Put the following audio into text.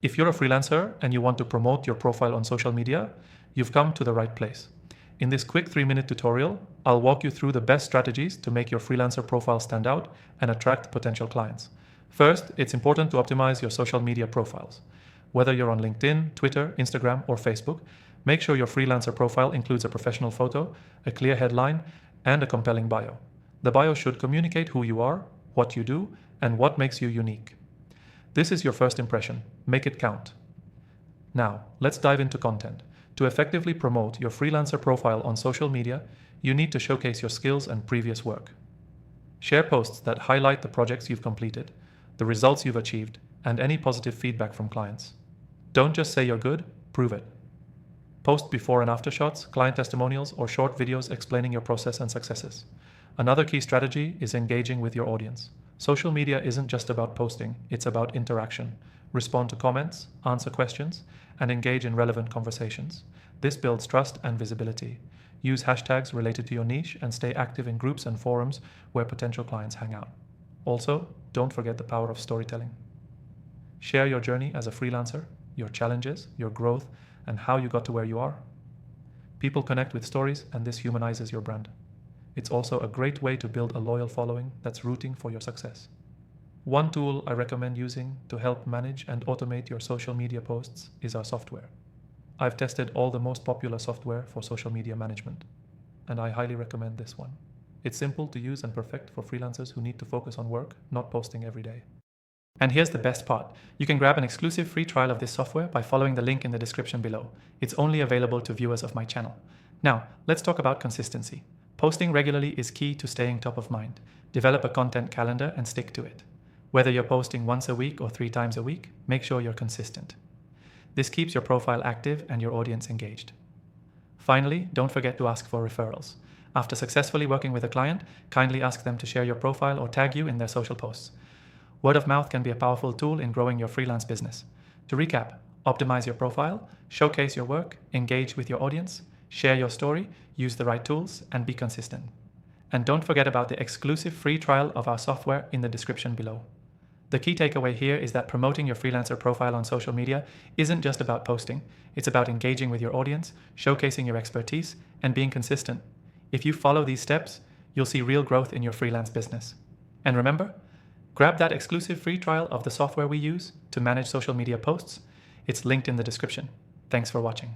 If you're a freelancer and you want to promote your profile on social media, you've come to the right place. In this quick 3-minute tutorial, I'll walk you through the best strategies to make your freelancer profile stand out and attract potential clients. First, it's important to optimize your social media profiles. Whether you're on LinkedIn, Twitter, Instagram, or Facebook, make sure your freelancer profile includes a professional photo, a clear headline, and a compelling bio. The bio should communicate who you are, what you do, and what makes you unique. This is your first impression. Make it count. Now, let's dive into content. To effectively promote your freelancer profile on social media, you need to showcase your skills and previous work. Share posts that highlight the projects you've completed, the results you've achieved, and any positive feedback from clients. Don't just say you're good, prove it. Post before and after shots, client testimonials, or short videos explaining your process and successes. Another key strategy is engaging with your audience. Social media isn't just about posting, it's about interaction. Respond to comments, answer questions, and engage in relevant conversations. This builds trust and visibility. Use hashtags related to your niche and stay active in groups and forums where potential clients hang out. Also, don't forget the power of storytelling. Share your journey as a freelancer, your challenges, your growth, and how you got to where you are. People connect with stories, and this humanizes your brand. It's also a great way to build a loyal following that's rooting for your success. One tool I recommend using to help manage and automate your social media posts is our software. I've tested all the most popular software for social media management, and I highly recommend this one. It's simple to use and perfect for freelancers who need to focus on work, not posting every day. And here's the best part. You can grab an exclusive free trial of this software by following the link in the description below. It's only available to viewers of my channel. Now, let's talk about consistency. Posting regularly is key to staying top of mind. Develop a content calendar and stick to it. Whether you're posting once a week or 3 times a week, make sure you're consistent. This keeps your profile active and your audience engaged. Finally, don't forget to ask for referrals. After successfully working with a client, kindly ask them to share your profile or tag you in their social posts. Word of mouth can be a powerful tool in growing your freelance business. To recap, optimize your profile, showcase your work, engage with your audience, share your story, use the right tools, and be consistent. And don't forget about the exclusive free trial of our software in the description below. The key takeaway here is that promoting your freelancer profile on social media isn't just about posting. It's about engaging with your audience, showcasing your expertise, and being consistent. If you follow these steps, you'll see real growth in your freelance business. And remember, grab that exclusive free trial of the software we use to manage social media posts. It's linked in the description. Thanks for watching.